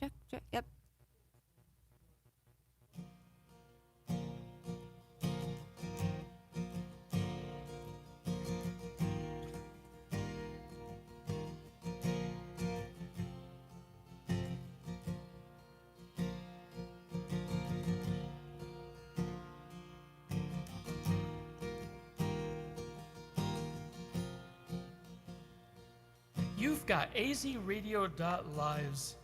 Check, check. Yep. You've got azradio.lives.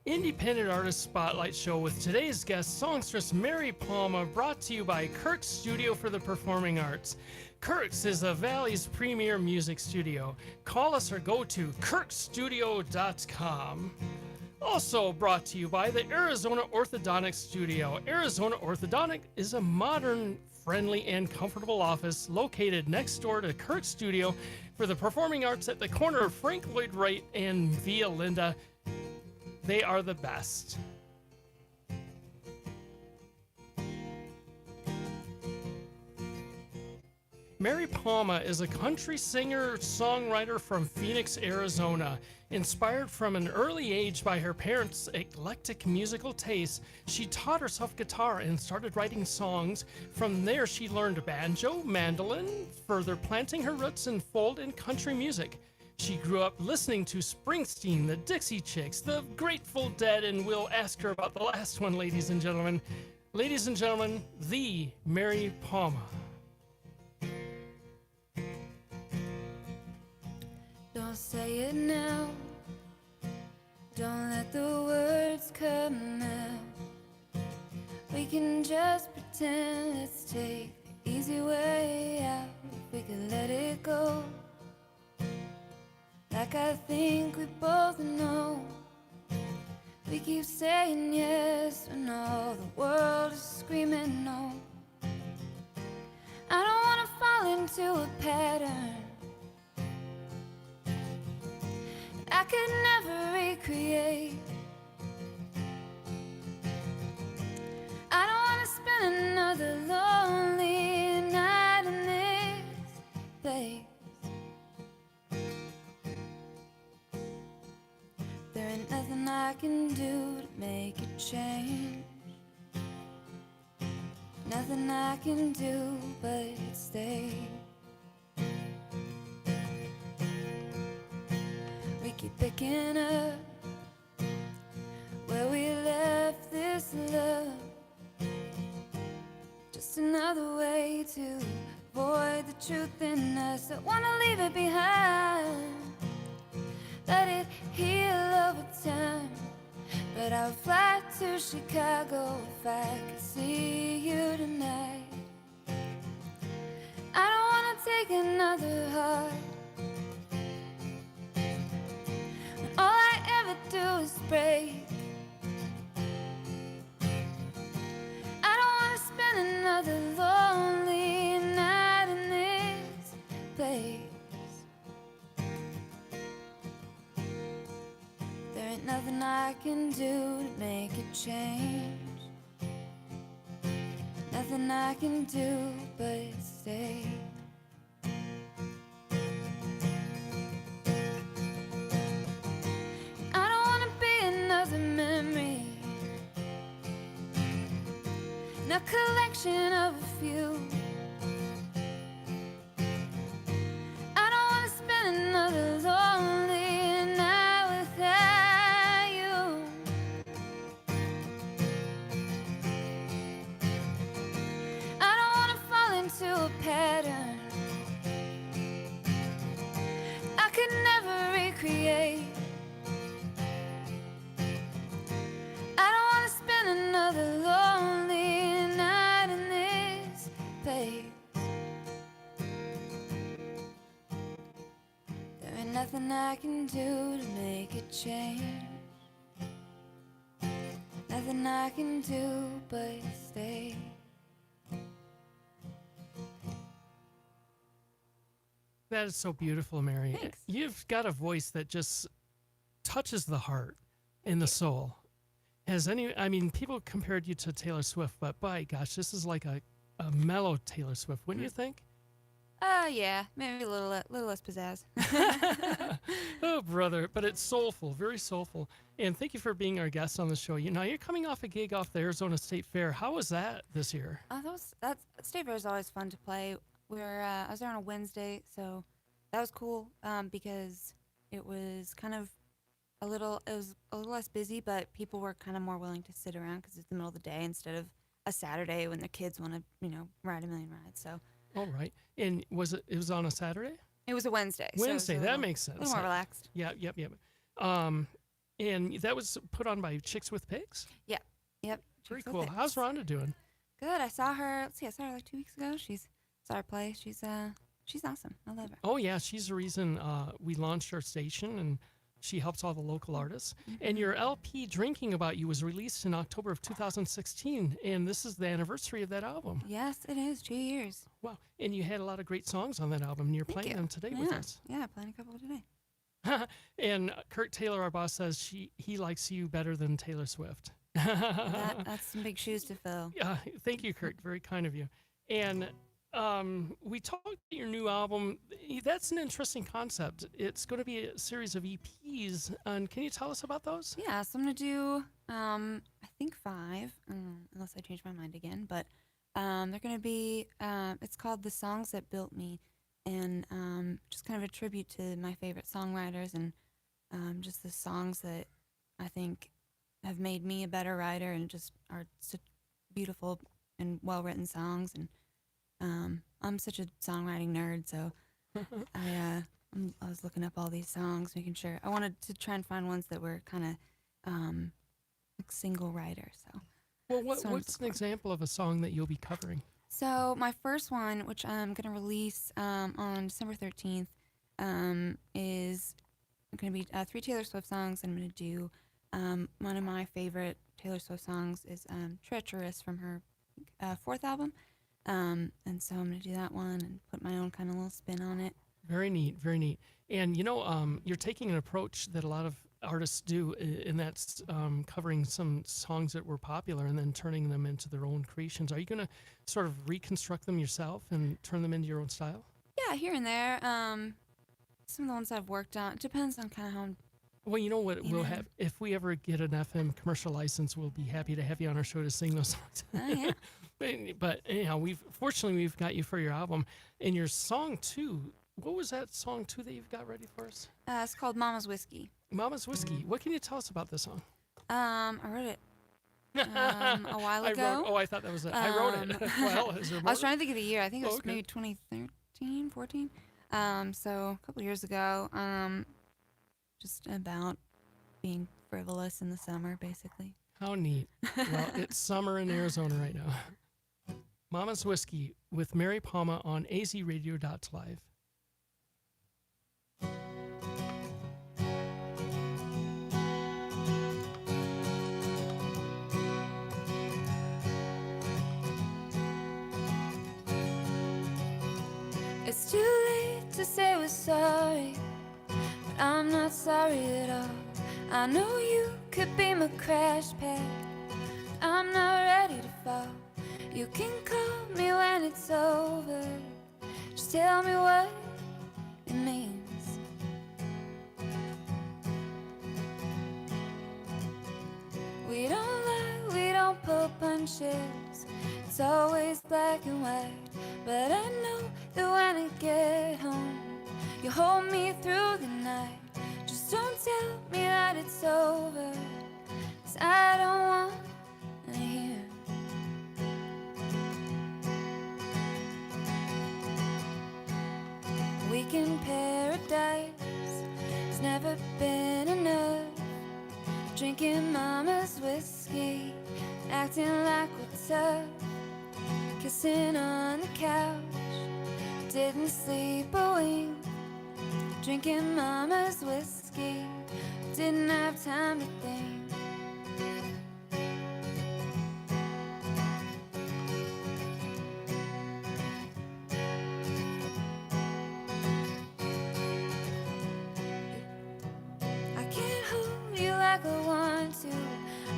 Independent Artist Spotlight Show with today's guest, songstress Mary Palma, brought to you by Kirk's Studio for the Performing Arts. Kirk's is the Valley's premier music studio. Call us or go to kirkstudio.com. Also brought to you by the Arizona Orthodontic Studio. Arizona Orthodontic is a modern, friendly, and comfortable office located next door to Kirk's Studio for the Performing Arts at the corner of Frank Lloyd Wright and Via Linda. They are the best. Mary Palma is a country singer-songwriter from Phoenix, Arizona. Inspired from an early age by her parents' eclectic musical tastes, she taught herself guitar and started writing songs. From there, she learned banjo, mandolin, further planting her roots in folk and country music. She grew up listening to Springsteen, the Dixie Chicks, the Grateful Dead, and we'll ask her about the last one, ladies and gentlemen. Ladies and gentlemen, the Mary Palma. Don't say it now. Don't let the words come out. We can just pretend. Let's take the easy way out. If we could let it go, like I think we both know. We keep saying yes when all the world is screaming no. I don't wanna fall into a pattern I could never recreate. I don't wanna spend another lonely night in this place. There ain't nothing I can do to make it change. Nothing I can do but stay. We keep picking up where we left this love. Just another way to avoid the truth in us. Don't wanna leave it behind. Let it heal over time. But I'll fly to Chicago if I could see you tonight. I don't wanna take another heart. All I ever do is break. I don't wanna spend another lonely night in this place. There ain't nothing I can do to make it change. Nothing I can do but stay. Memory, and a collection of a few. I don't want to spend another lonely night without you. I don't want to fall into a pattern I could never recreate. Another lonely night in this place. There ain't nothing I can do to make it change. Nothing I can do but stay. That is so beautiful, Mary. Thanks. You've got a voice that just touches the heart and the soul. People compared you to Taylor Swift, but by gosh, this is like a mellow Taylor Swift, wouldn't you think? Yeah, maybe a little less pizzazz. Oh, brother, but it's soulful, very soulful. And thank you for being our guest on the show. You're coming off a gig off the Arizona State Fair. How was that this year? That's State Fair is always fun to play. I was there on a Wednesday, so that was cool because it was kind of it was a little less busy, but people were kind of more willing to sit around because it's the middle of the day instead of a Saturday when the kids want to ride a million rides. So All right. And it was on a Saturday? it was a Wednesday. So it was Wednesday, that makes a sense. little more relaxed. Yeah, yep. And that was put on by Chicks with Pigs? Yep. Very Chicks with cool. Pigs. How's Rhonda doing? Good. I saw her. I saw her like 2 weeks ago. Saw her play. She's awesome. I love her. Oh, yeah, she's the reason we launched our station, and she helps all the local artists. And your LP, Drinking About You, was released in October of 2016, and this is the anniversary of that album. Yes, it is 2 years. Wow. And you had a lot of great songs on that album, and you're Thank playing you. them today with Yeah. us. Yeah, playing a couple today. And Kurt Taylor, our boss, says he likes you better than Taylor Swift. That's some big shoes to fill. Yeah, thank you, Kurt. Very kind of you. And we talked about your new album. That's an interesting concept. It's going to be a series of EPs. And can you tell us about those? Yeah, so I'm gonna do I think 5, unless I change my mind again. But they're gonna be it's called The Songs That Built Me, and just kind of a tribute to my favorite songwriters and just the songs that I think have made me a better writer and just are such beautiful and well written songs. And I'm such a songwriting nerd, so I was looking up all these songs, making sure I wanted to try and find ones that were kind of like single writer. So, Well, So I'm what's just an example of a song that you'll be covering? so my first one, which I'm gonna release on December 13th, is gonna be 3 Taylor Swift songs. I'm gonna do one of my favorite Taylor Swift songs is "Treacherous" from her 4th album. And so I'm gonna do that one and put my own kind of little spin on it. Very neat, very neat. And you're taking an approach that a lot of artists do, and that's covering some songs that were popular and then turning them into their own creations. Are you going to sort of reconstruct them yourself and turn them into your own style? Yeah, here and there. Some of the ones I've worked on. It depends on kind of how. Well, you know what You we'll know. have if we ever get an FM commercial license, we'll be happy to have you on our show to sing those songs. Yeah. But anyhow, we've got you for your album and your song too. What was that song too that you've got ready for us? It's called Mama's Whiskey. Mama's Whiskey. What can you tell us about this song? I wrote it a while ago. I thought that was it. I wrote it. Well, is there more? I was trying to think of the year. I think it was Okay. maybe 2013, 14. So a couple years ago. Just about being frivolous in the summer, basically. How neat. Well, it's summer in Arizona right now. Mama's Whiskey with Mary Palma on azradio.live. It's too late to say we're sorry, but I'm not sorry at all. I know you could be my crash pad, but I'm not ready to fall. You can call me when it's over, just tell me what it means. We don't lie, we don't pull punches, it's always black and white. But I know that when I get home, you hold me through the night. Just don't tell me that it's over, 'cause I don't want to hear. Weekend paradise, it's never been enough. Drinking mama's whiskey, acting like we're tough. Kissing on the couch, didn't sleep a wink. Drinking mama's whiskey, didn't have time to think. I can't hold you like I want to,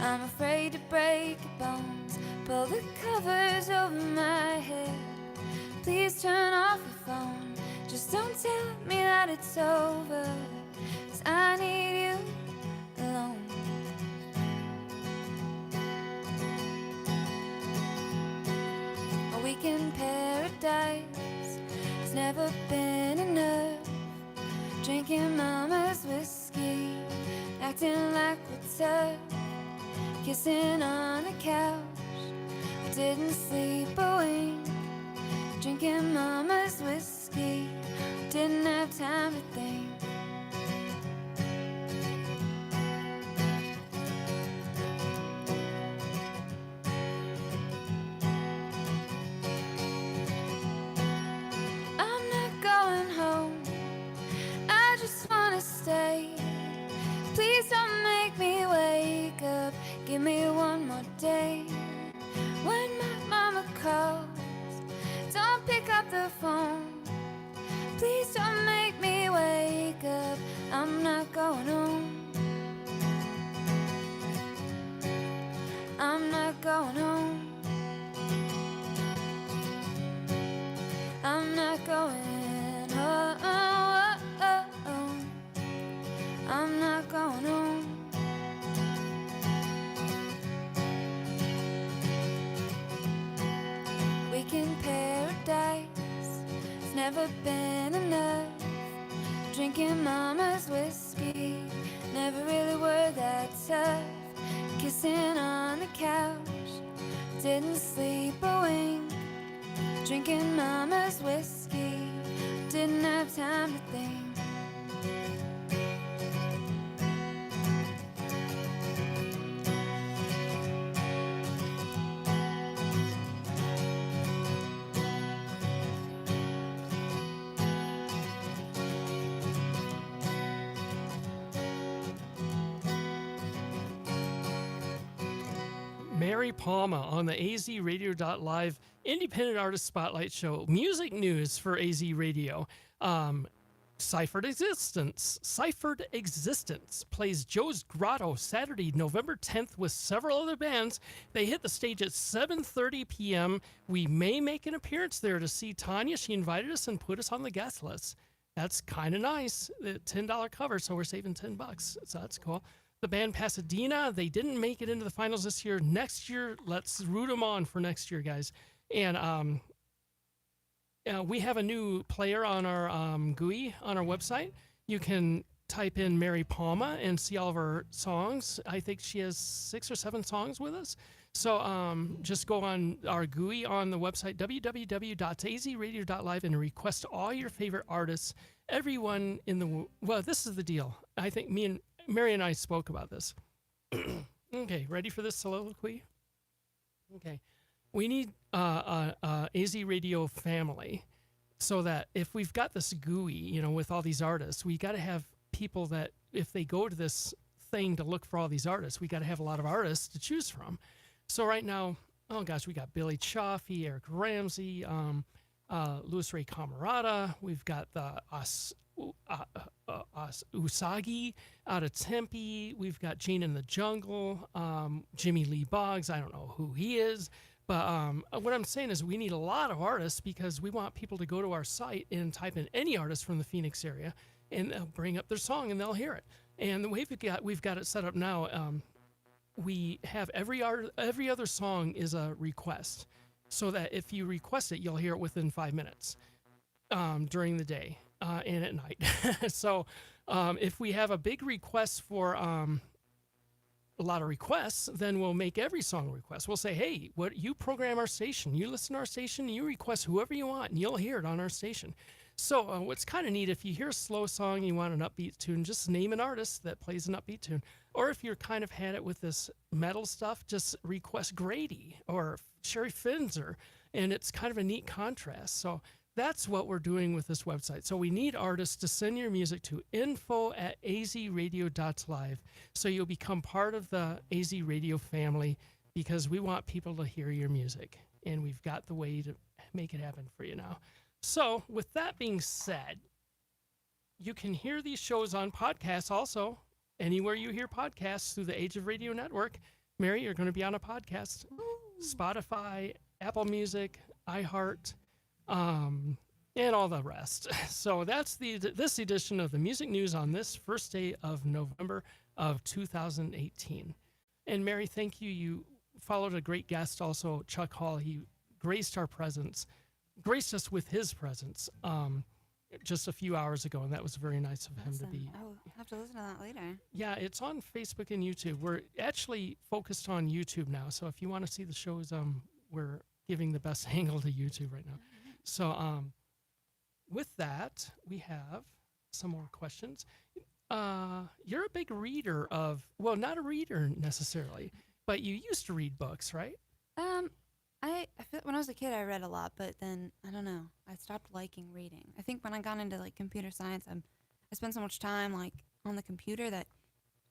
I'm afraid to break your bones. Pull the covers over my head, please turn off your phone. don't tell me that it's over, 'cause I need you alone. A week in paradise, it's never been enough. Drinking mama's whiskey, acting like we're tough. Kissing on the couch, we didn't sleep a wink. Drinking mama's whiskey, we didn't have time to think. I'm not going home, I just wanna stay. Please don't make me wake up, give me one more day. When my mama calls, don't pick up the phone. Please don't make me wake up, I'm not going home. I'm not going home. I'm not going home. I'm not going home. Week in paradise, it's never been enough. Drinking mama's whiskey, never really were that tough. Kissing on the couch, didn't sleep a wink. Drinking mama's whiskey, didn't have time to think. Mary Palma on the azradio.live Independent Artist Spotlight Show. Music news for AZ Radio. Ciphered Existence plays Joe's Grotto Saturday, November 10th with several other bands. They hit the stage at 7:30 p.m. We may make an appearance there to see Tanya. She invited us and put us on the guest list. That's kind of nice. The $10 cover, so we're saving $10. So that's cool. The band Pasadena, they didn't make it into the finals this year. Next year, let's root them on for next year, guys. And we have a new player on our GUI on our website. You can type in Mary Palma and see all of her songs. I think she has 6 or 7 songs with us. So just go on our GUI on the website, www.azradio.live, and request all your favorite artists. Everyone in the... Well, this is the deal. I think Mary and I spoke about this. Okay, ready for this soliloquy? Okay. We need AZ Radio family so that if we've got this GUI, with all these artists, we got to have people that if they go to this thing to look for all these artists, we got to have a lot of artists to choose from. So right now, oh gosh, we got Billy Chaffee, Eric Ramsey, Louis Ray Camarada. We've got the Usagi out of Tempe. We've got Gene in the Jungle, Jimmy Lee Boggs. I don't know who he is, but what I'm saying is we need a lot of artists because we want people to go to our site and type in any artist from the Phoenix area, and they'll bring up their song and they'll hear it. And the way we've got it set up now, we have every other song is a request, so that if you request it, you'll hear it within 5 minutes during the day. And at night. So if we have a big request for a lot of requests, then we'll make every song a request. We'll say, hey, you program our station, you listen to our station, you request whoever you want, and you'll hear it on our station. So what's kind of neat, if you hear a slow song and you want an upbeat tune, just name an artist that plays an upbeat tune. Or if you're kind of had it with this metal stuff, just request Grady or Sherry Finzer, and it's kind of a neat contrast. So that's what we're doing with this website. So we need artists to send your music to info@azradio.live so you'll become part of the AZ Radio family, because we want people to hear your music, and we've got the way to make it happen for you now. So with that being said, you can hear these shows on podcasts also, anywhere you hear podcasts through the Age of Radio Network. Mary, you're going to be on a podcast. Spotify, Apple Music, iHeart, and all the rest. So that's this edition of the Music News on this first day of November of 2018. And Mary, thank you. You followed a great guest also, Chuck Hall. He graced us with his presence just a few hours ago, and that was very nice of him to be. I'll have to listen to that later. Yeah, it's on Facebook and YouTube. We're actually focused on YouTube now, so if you want to see the shows, we're giving the best angle to YouTube right now. So with that, we have some more questions. You're a big reader of, well, not a reader necessarily, but you used to read books, right? I feel when I was a kid I read a lot, but then I don't know. I stopped liking reading. I think when I got into like computer science, I spent so much time like on the computer that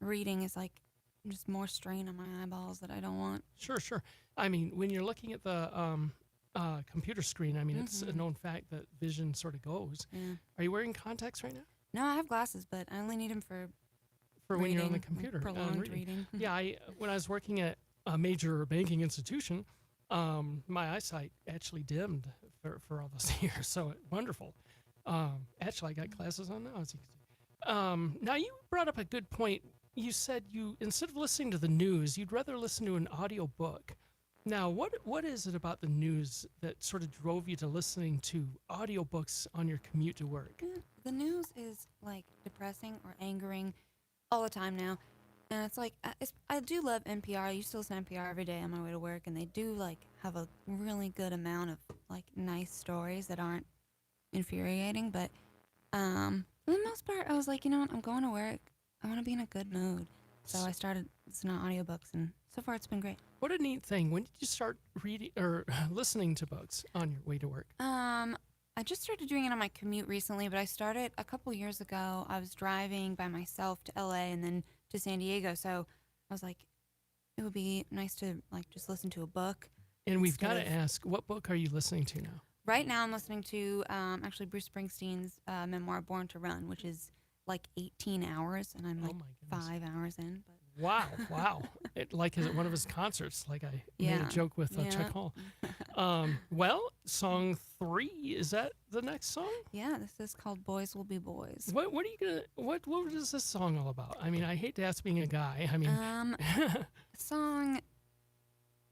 reading is like just more strain on my eyeballs that I don't want. Sure, sure. I mean, when you're looking at the computer screen, I mean, it's a known fact that vision sort of goes. Yeah. Are you wearing contacts right now? No, I have glasses, but I only need them for when you're on the reading, computer. prolonged reading. Yeah, when I was working at a major banking institution, my eyesight actually dimmed for all those years. So wonderful. Actually, I got glasses on now, as you can see. Now, you brought up a good point. You said instead of listening to the news, you'd rather listen to an audio book. Now, what is it about the news that sort of drove you to listening to audiobooks on your commute to work? The news is like depressing or angering all the time now. And it's like, I do love NPR. I used to listen to NPR every day on my way to work, and they do like have a really good amount of like nice stories that aren't infuriating. But for the most part, I was like, you know what, I'm going to work. I want to be in a good mood. So I started listening to audiobooks, and so far it's been great. What a neat thing. When did you start reading or listening to books on your way to work? I just started doing it on my commute recently, but I started a couple years ago. I was driving by myself to LA and then to San Diego, so I was like, it would be nice to like just listen to a book. And we've got to ask, what book are you listening to now? Right now I'm listening to actually Bruce Springsteen's memoir, Born to Run, which is like 18 hours, and I'm like 5 hours in. But Wow. Is it one of his concerts? Like I made a joke with Chuck Hall. Well, song 3, is that the next song? Yeah, this is called Boys Will Be Boys. What are you gonna what is this song all about? I mean, I hate to ask being a guy. I mean, song.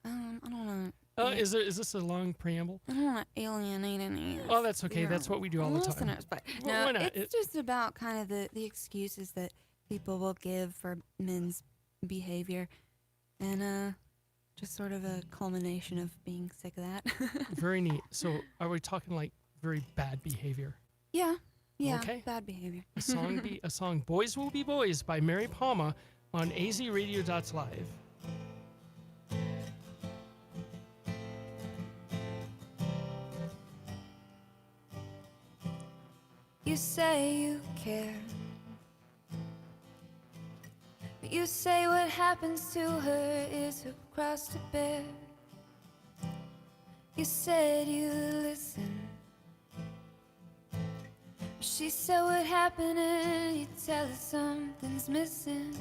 I don't know. Is this a long preamble? I don't want to alienate any. Oh, that's okay. That's what we do all the time. Listeners, but Well, no, it's just about kind of the excuses that people will give for men's behavior, and just sort of a culmination of being sick of that. Very neat. So, are we talking like very bad behavior? Yeah, Okay. bad behavior. A song "Boys Will Be Boys" by Mary Palma on azradio.live. You say you care, but you say what happens to her is her cross to bear. You said you listen, but she said what happened, and you tell her something's missing.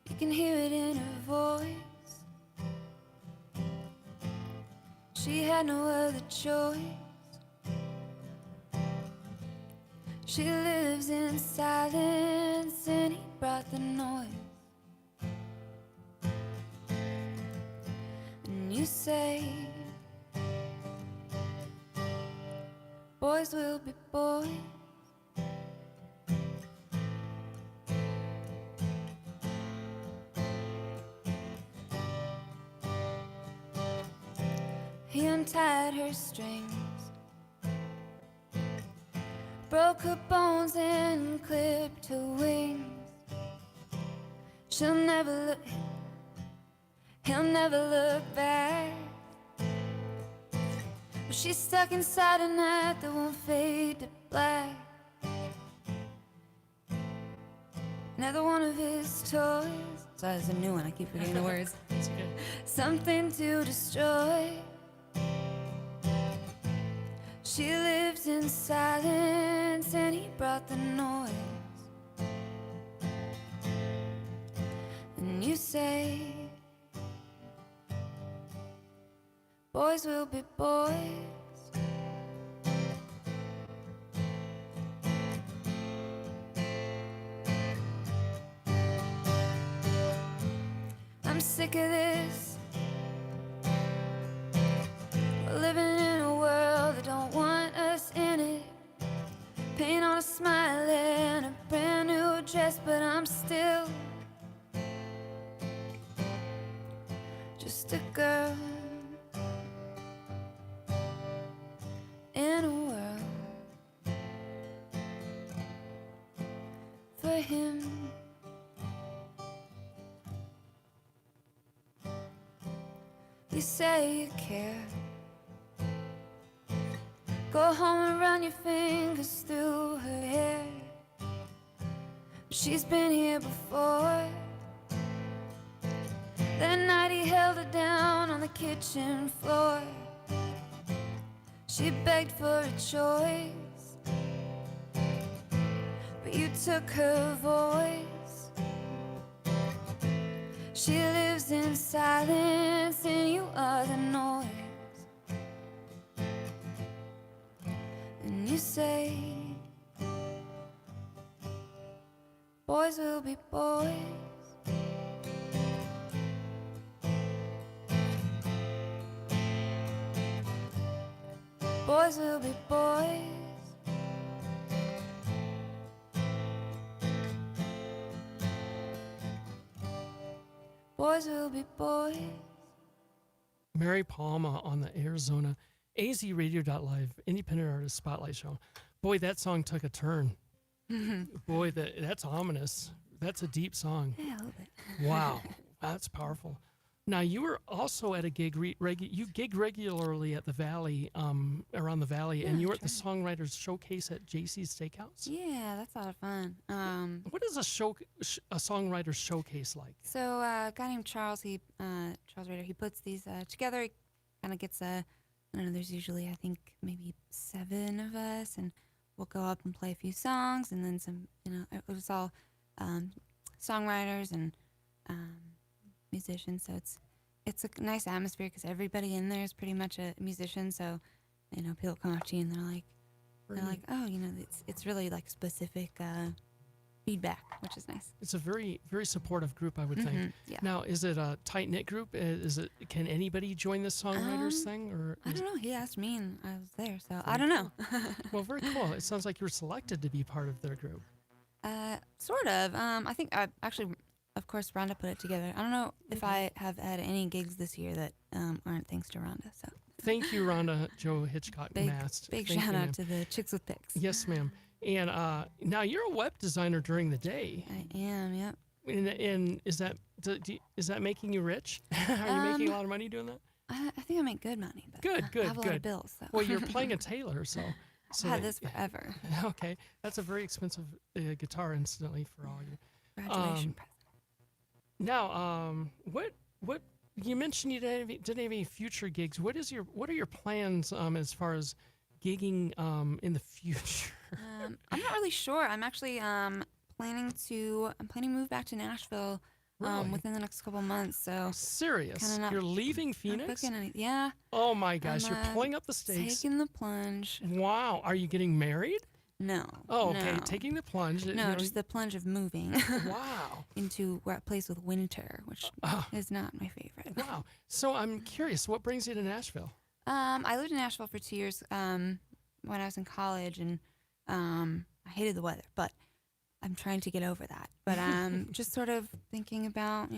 You can hear it in her voice. She had no other choice. She lives in silence, and he brought the noise. And you say, boys will be boys. He untied her strings, broke her bones and clipped her wings. He'll never look back. But she's stuck inside a night that won't fade to black. Another one of his toys. So it's a new one. I keep forgetting the words. It's okay. Something to destroy. She lives in silence, and he brought the noise. And you say, boys will be boys. sick of this. We're living in a world that don't want us in it. Paint on a smile and a brand new dress, but I'm still just a girl in a world for him. You say you care. Go home and run your fingers through her hair. She's been here before. That night he held her down on the kitchen floor. She begged for a choice, but you took her voice. She lives in silence and you are the noise. And you say, boys will be boys. Boys will be boys. Boys will be boys. Mary Palma on the Arizona azradio.live independent artist spotlight show. Boy, that song took a turn. Boy, that's ominous. That's a deep song. Yeah, a little bit. Wow, that's powerful. Now, you were also at a gig, you gig regularly at the Valley, around the Valley, and you were at the Songwriters Showcase at JC's Steakhouse? Yeah, that's a lot of fun. What is a Songwriters Showcase like? So a guy named Charles, Charles Rader, he puts these together. He kind of gets I don't know, there's usually, I think, maybe 7 of us, and we'll go up and play a few songs, and then some, it was all songwriters and musicians, so it's a nice atmosphere because everybody in there is pretty much a musician. So people come up to you and they're like, oh, it's really like specific feedback, which is nice. It's a very, very supportive group, I would think. Yeah. Now, is it a tight knit group? Can anybody join the songwriters thing, or I don't know. He asked me and I was there, so I don't know. Well, very cool. It sounds like you were selected to be part of their group. Sort of. I think I actually, of course, Rhonda put it together. I don't know if I have had any gigs this year that aren't thanks to Rhonda. So thank you, Rhonda Joe Hitchcock Mast. Big Thank shout you, out ma'am. to the Chicks with Picks. Yes, ma'am. And now you're a web designer during the day. I am. Yep. And is that making you rich? Are you making a lot of money doing that? I think I make good money. But Good, I have a lot of bills. So. Well, you're playing a Taylor, so. I've had this forever. Okay, that's a very expensive guitar, incidentally, for all you. Graduation present. Now, what you mentioned you didn't have any future gigs. What are your plans as far as gigging in the future? I'm not really sure. I'm actually planning to move back to Nashville Really? within the next couple months. So Serious? You're leaving Phoenix? Yeah. Oh my gosh, I'm, you're pulling up the stakes. Taking the plunge. Wow, are you getting married? No. Oh, okay, no. taking the plunge. No, just the plunge of moving. Wow. Into a place with winter, which is not my favorite. Wow. So I'm curious, what brings you to Nashville? I lived in Nashville for 2 years when I was in college, and I hated the weather, but I'm trying to get over that. But just sort of thinking about,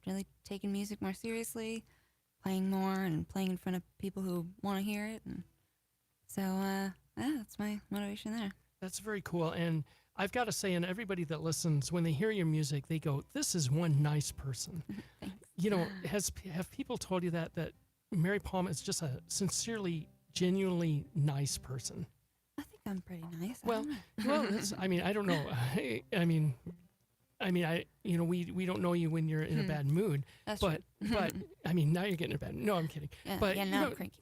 really taking music more seriously, playing more, and playing in front of people who want to hear it. And so, that's my motivation there. That's very cool. And I've got to say, and everybody that listens, when they hear your music, they go, this is one nice person. Thanks. Have people told you that Mary Palma is just a sincerely, genuinely nice person? I think I'm pretty nice. Well, I don't know. We don't know you when you're in a bad mood. That's but now you're getting in a bad mood. No, I'm kidding. Yeah, But now I'm cranky.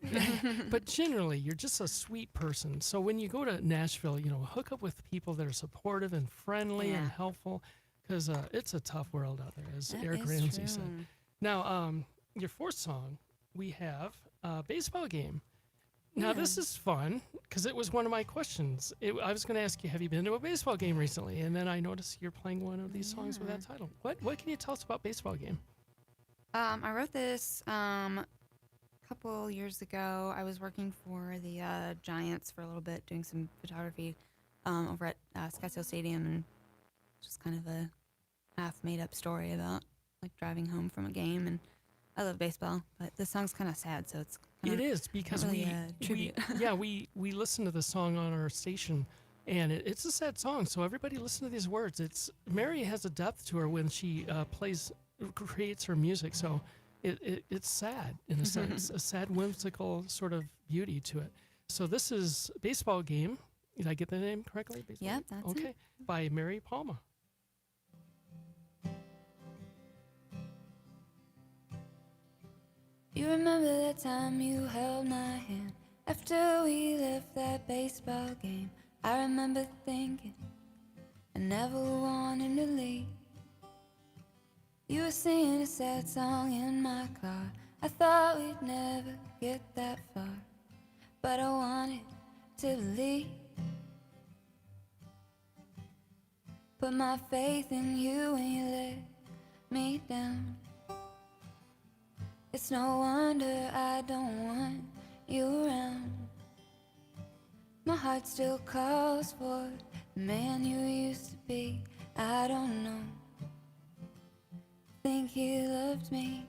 but generally, you're just a sweet person. So when you go to Nashville, hook up with people that are supportive and friendly and helpful, because it's a tough world out there, as That Eric is Ramsey true. said. Now, your fourth song, we have Baseball Game. Now, this is fun because it was one of my questions. I was going to ask you, have you been to a baseball game recently? And then I noticed you're playing one of these songs with that title. What can you tell us about Baseball Game? I wrote this a couple years ago. I was working for the Giants for a little bit, doing some photography over at Scottsdale Stadium, and just kind of a half made up story about like driving home from a game. And I love baseball, but this song's kind of sad, so it's kind It of is because not really we a we tribute. yeah we listen to the song on our station, and it's a sad song. So everybody listen to these words. It's Mary has a depth to her when she creates her music. So it's sad in a sense, a sad whimsical sort of beauty to it. So this is Baseball Game. Did I get the name correctly? Baseball Yep, Game? that's it. Okay, by Mary Palma. You remember that time you held my hand after we left that baseball game? I remember thinking I never wanted to leave. You were singing a sad song in my car. I thought we'd never get that far, but I wanted to believe. Put my faith in you and you let me down. It's no wonder I don't want you around. My heart still calls for the man you used to be. I don't know, think he loved me.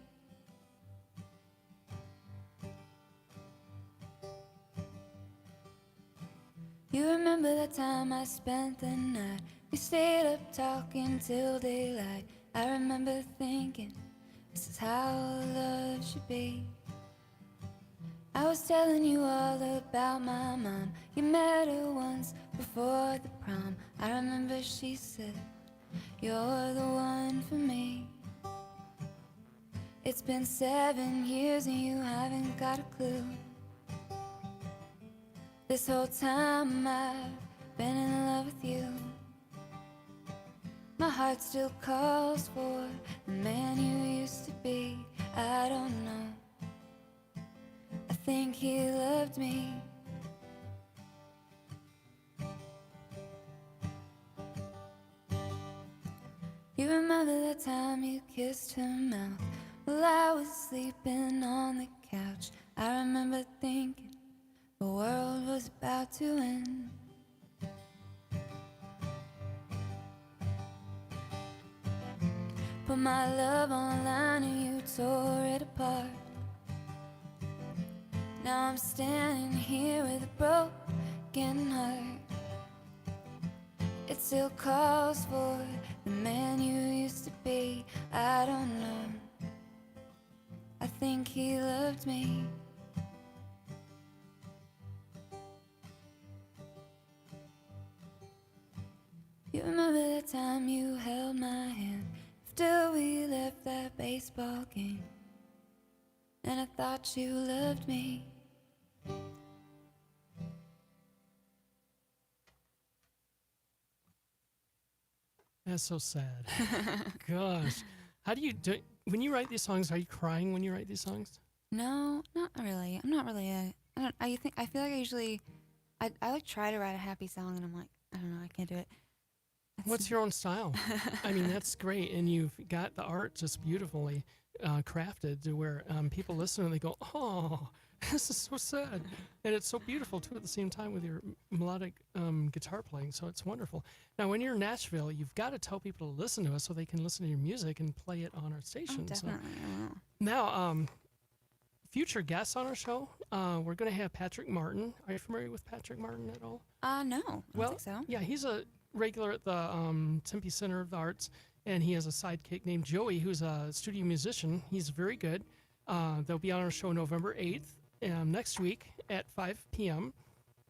You remember that time I spent the night? We stayed up talking till daylight. I remember thinking, this is how love should be. I was telling you all about my mom. You met her once before the prom. I remember she said, you're the one for me. It's been 7 years and you haven't got a clue. This whole time I've been in love with you. My heart still calls for the man you used to be. I don't know, I think he loved me. You remember that time you kissed her mouth while I was sleeping on the couch? I remember thinking the world was about to end. Put my love online and you tore it apart. Now I'm standing here with a broken heart. It still calls for the man you used to be. I don't know, I think he loved me. You remember that time you held my hand after we left that baseball game, and I thought you loved me. That's so sad. Gosh, how do you do? When you write these songs, are you crying when you write these songs? No, not really. I'm not really a. I don't. I feel like I usually. I like try to write a happy song, and I'm like, I don't know, I can't do it. What's your own style? I mean, that's great, and you've got the art just beautifully crafted to where people listen and they go, "Oh, this is so sad," and it's so beautiful too at the same time with your melodic guitar playing. So it's wonderful. Now, when you're in Nashville, you've got to tell people to listen to us so they can listen to your music and play it on our Oh, station. So definitely. I will. now, future guests on our show, we're going to have Patrick Martin. Are you familiar with Patrick Martin at all? No, I don't think so. Yeah, he's a regular at the Tempe Center of the Arts, and he has a sidekick named Joey, who's a studio musician. He's very good. They'll be on our show November 8th, next week at 5 p.m.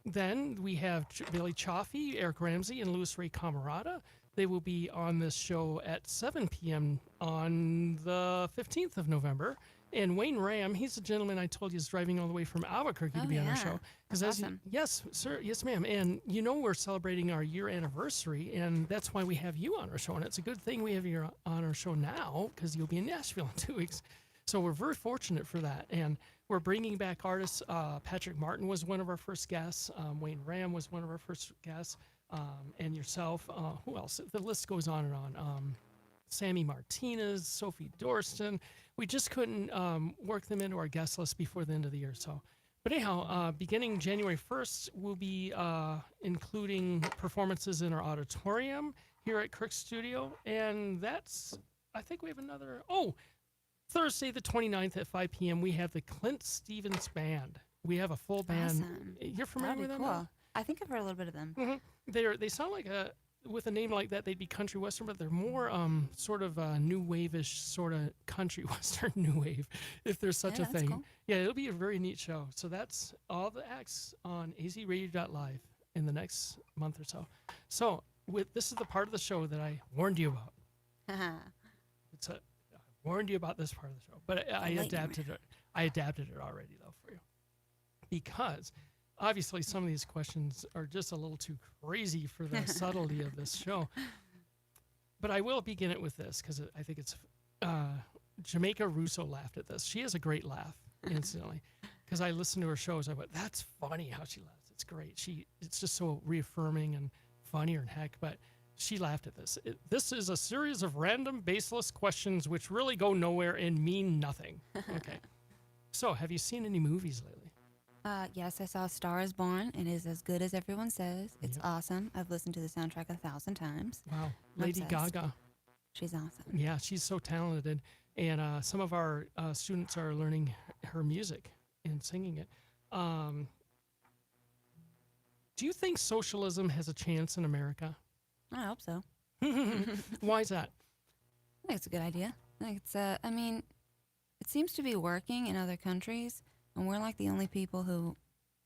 Then we have Billy Chaffee, Eric Ramsey, and Louis Ray Camarada. They will be on this show at 7 p.m. on the 15th of November. And Wayne Ram, he's the gentleman I told you is driving all the way from Albuquerque Oh, to be on our yeah. show. That's awesome. Yes, sir, yes, ma'am. And you know we're celebrating our year anniversary, and that's why we have you on our show. And it's a good thing we have you on our show now because you'll be in Nashville in 2 weeks. So we're very fortunate for that. And we're bringing back artists. Patrick Martin was one of our first guests. Wayne Ram was one of our first guests. And yourself. Who else? The list goes on and on. Sammy Martinez, Sophie Dorston. We just couldn't work them into our guest list before the end of the year. So, but anyhow, beginning January 1st, we'll be including performances in our auditorium here at Kirk Studio. And that's, I think we have another, Thursday the 29th at 5 p.m., we have the Clint Stevens Band. We have a full band. Awesome. You're familiar with them? Cool. I think I've heard a little bit of them. Mm-hmm. They sound like with a name like that, they'd be country western, but they're more sort of new wave-ish sort of country western new wave, if there's such a that's thing. cool. Yeah, it'll be a very neat show. So that's all the acts on azradio.live in the next month or so. So this is the part of the show that I warned you about. I warned you about this part of the show, but I adapted it. I adapted it already though for you, because obviously some of these questions are just a little too crazy for the subtlety of this show. But I will begin it with this because I think it's Jamaica Russo laughed at this. She has a great laugh instantly, because I listened to her shows. I went, that's funny how she laughs. It's great. It's just so reaffirming and funnier than heck. But she laughed at this. This is a series of random, baseless questions which really go nowhere and mean nothing. Okay. So, have you seen any movies lately? Yes, I saw Star is Born. It is as good as everyone says. It's awesome. I've listened to the soundtrack 1,000 times. Wow. Lady Obsessed. Gaga. She's awesome. Yeah, she's so talented. And some of our students are learning her music and singing it. Do you think socialism has a chance in America? I hope so. Why is that? I think it's a good idea. I think it's, I mean, it seems to be working in other countries, and we're like the only people who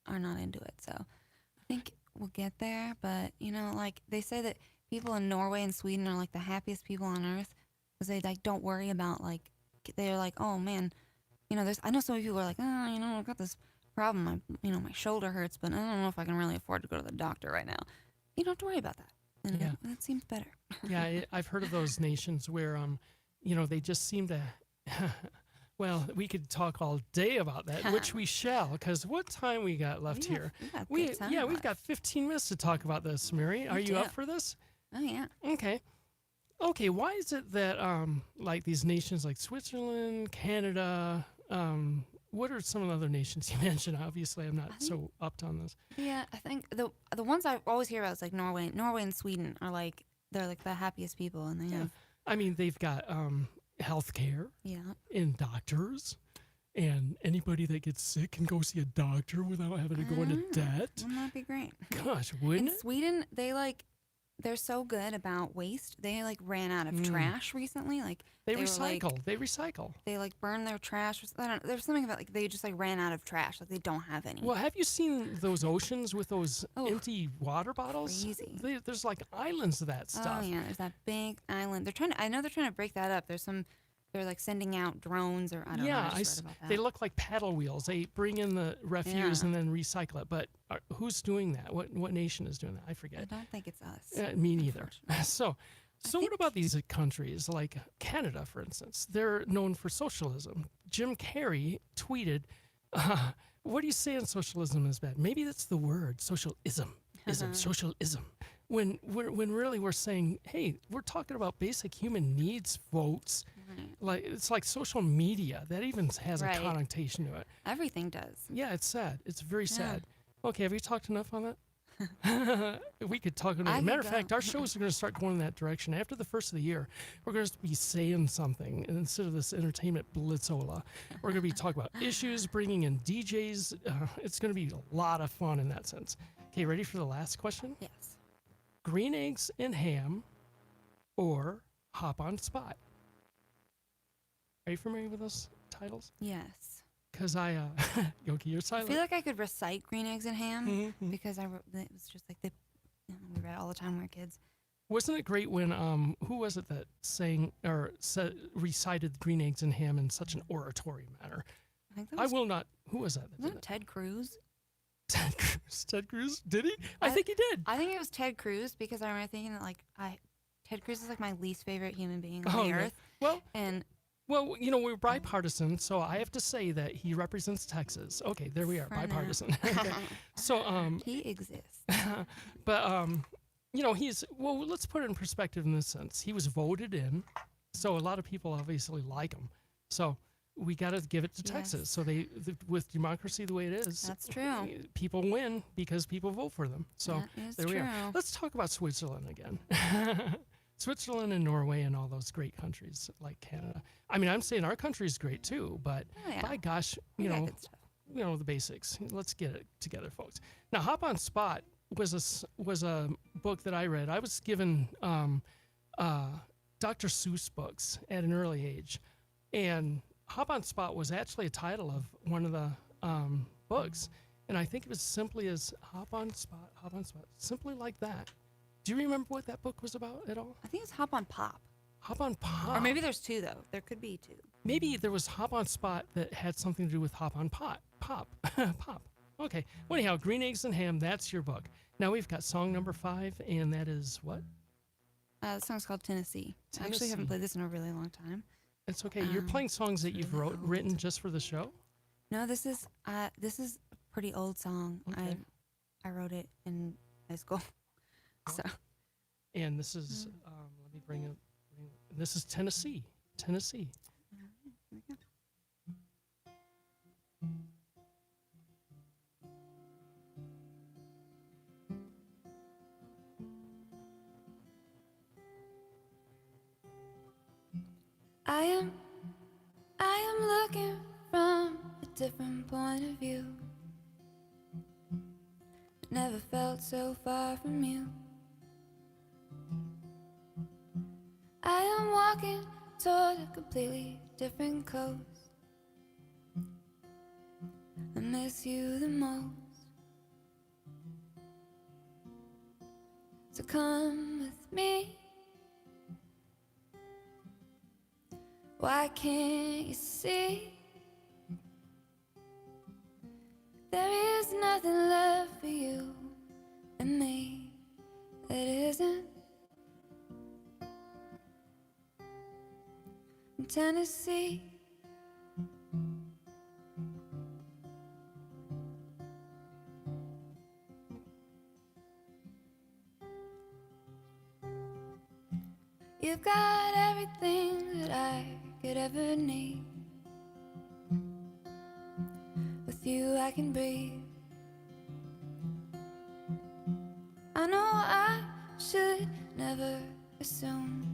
are not into it. So I think we'll get there. But, like they say that people in Norway and Sweden are like the happiest people on earth because they like don't worry about they're like, oh man, I know so many people are like, oh, I've got this problem. My shoulder hurts, but I don't know if I can really afford to go to the doctor right now. You don't have to worry about that. And that seems better. Yeah, I've heard of those nations where, they just seem to. Well, we could talk all day about that, which we shall, because what time we got left here? We've got 15 minutes to talk about this, Mary. Are you up for this? Oh, yeah. Okay, why is it that, like these nations like Switzerland, Canada, what are some of the other nations you mentioned? Obviously, I'm not so upped on this. Yeah, I think the ones I always hear about is like Norway. Norway and Sweden are like, they're like the happiest people, and they have. I mean, they've got healthcare, and doctors, and anybody that gets sick can go see a doctor without having to go into debt. Wouldn't that be great? Gosh, wouldn't in it? Sweden, they're so good about waste. They ran out of trash recently. They recycle. They burn their trash. I don't know, there's something about they just ran out of trash. They don't have any. Well, have you seen those oceans with those empty water bottles? Crazy. There's like islands of that stuff. Oh yeah, there's that big island. I know they're trying to break that up. They're sending out drones or I don't know. I just read about that. They look like paddle wheels. They bring in the refuse and then recycle it. But who's doing that? What nation is doing that? I forget. I don't think it's us. Me neither. So what about these countries like Canada, for instance? They're known for socialism. Jim Carrey tweeted, what do you say on socialism is bad? Maybe that's the word, socialism. Socialism. When really we're saying, hey, we're talking about basic human needs, folks. Like it's like social media that even has a connotation to it. Everything does. Yeah, it's sad. It's very sad. Okay, have you talked enough on that? We could talk on that. Matter of fact, our shows are going to start going in that direction. After the first of the year, we're going to be saying something. And instead of this entertainment blitzola, we're going to be talking about issues, bringing in DJs. It's going to be a lot of fun in that sense. Okay, ready for the last question? Yes. Green eggs and ham or hop on spot? Are you familiar with those titles? Yes. Because Yoki, you're silent. I feel like I could recite Green Eggs and Ham because it was just like we read it all the time when we were kids. Wasn't it great when who was it that sang or recited Green Eggs and Ham in such an oratory manner? I think that was, Who was that? Wasn't it Ted Cruz? Ted Cruz? Did he? I think he did. I think it was Ted Cruz because I remember thinking that Ted Cruz is my least favorite human being on the earth. Well, we're bipartisan, so I have to say that he represents Texas. Okay, there we are, bipartisan. Okay. So he exists. But let's put it in perspective in this sense. He was voted in So a lot of people obviously like them. So we got to give it to Texas. Yes. So with democracy the way it is, That's true. people win because people vote for them. So That is there we are. true. Let's talk about Switzerland again. Switzerland and Norway and all those great countries like Canada. I mean, I'm saying our country's great too, but Oh, yeah. by gosh, We got good stuff. the basics. Let's get it together, folks. Now, Hop on Spot was a book that I read. I was given Dr. Seuss books at an early age, and Hop on Spot was actually a title of one of the books, and I think it was simply as Hop on Spot, simply like that. Do you remember what that book was about at all? I think it's Hop on Pop. Hop on Pop. Or maybe there's two, though. There could be two. Maybe there was Hop on Spot that had something to do with Hop on Pop. Pop. Okay. Well, anyhow, Green Eggs and Ham, that's your book. Now we've got song number 5, and that is what? The song's called Tennessee. I actually Tennessee. haven't played this in a really long time. It's okay. You're playing songs that you've really old. written just for the show? No, this is a pretty old song. Okay. I wrote it in high school. So And this is, let me bring it. This is Tennessee. Tennessee. here we go. I am looking from a different point of view. Never felt so far from you. I am walking toward a completely different coast. I miss you the most. So come with me. Why can't you see? There is nothing left for you and me that isn't in Tennessee. You've got everything that I could ever need. With you I can breathe. I know I should never assume.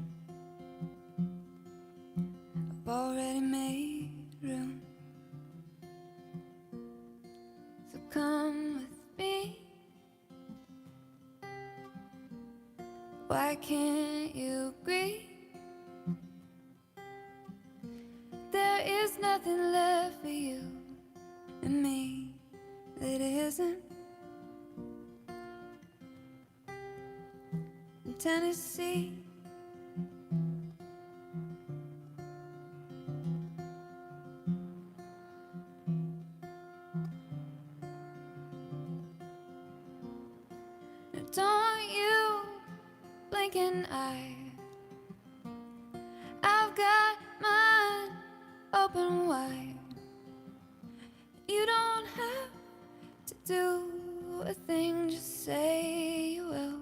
I've already made room. So come with me. Why can't you agree? There is nothing left for you and me that isn't in Tennessee. Now don't you blink an eye. I've got mine open wide. You don't have to do a thing, just say you will.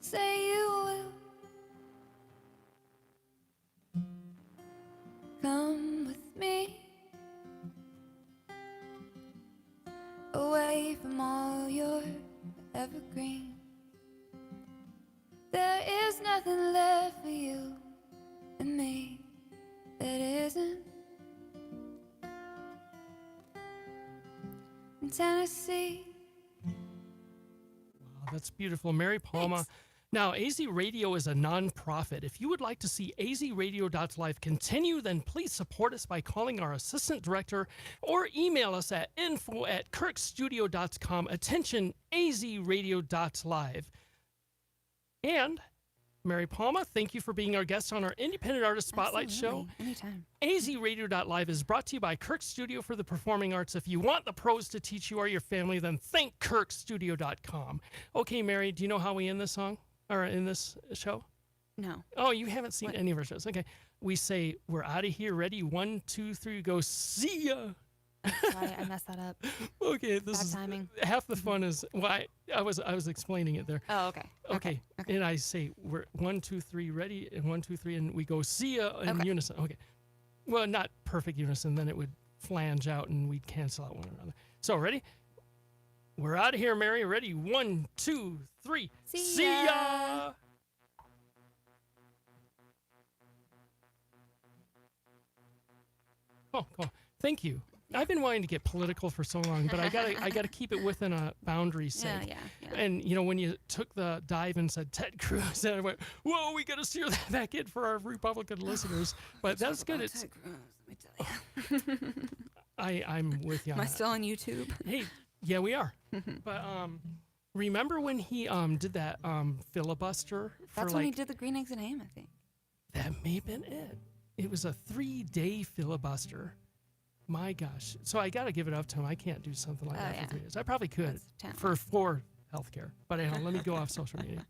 Say you will. Come with me. Away from all your evergreen. There is nothing left for you and me that isn't in Tennessee. Wow, that's beautiful. Mary Palma. Thanks. Now, AZ Radio is a nonprofit. If you would like to see AZ Radio.live continue, then please support us by calling our assistant director or email us at info@kirkstudio.com. Attention, AZ Radio.live. And Mary Palma, thank you for being our guest on our Independent Artist Spotlight Show. Absolutely. Anytime. AZRadio.live is brought to you by Kirk Studio for the Performing Arts. If you want the pros to teach you or your family, then thank KirkStudio.com. Okay, Mary, do you know how we end this song or in this show? No. Oh, you haven't seen What? any of our shows. Okay. We say, we're out of here. Ready? 1, 2, 3, go. See ya. Sorry, I messed that up. Okay, this Bad is timing. half the fun is I was explaining it there. Oh, okay. Okay. And I say we're 1, 2, 3, ready, and 1, 2, 3, and we go see ya in Okay. unison. Okay. Well, not perfect unison, then it would flange out and we'd cancel out one another. So ready? We're out of here, Mary. Ready? 1, 2, 3. See ya. Oh, cool. Thank you. I've been wanting to get political for so long, but I gotta keep it within a boundary sake. Yeah. And you know, when you took the dive and said Ted Cruz, and I went, "Whoa, we gotta steer that back in for our Republican listeners." But that's good. It's Ted Cruz, let me tell you. I'm with you. Am On I that. still on YouTube? Hey, yeah, we are. But remember when he did that filibuster for That's like when he did the green eggs and ham, I think. that may have been it. It was a 3-day filibuster. My gosh. So I got to give it up to him. I can't do something like Oh, that yeah. for 3 days. I probably could That's talent. for healthcare. But let me go off social media.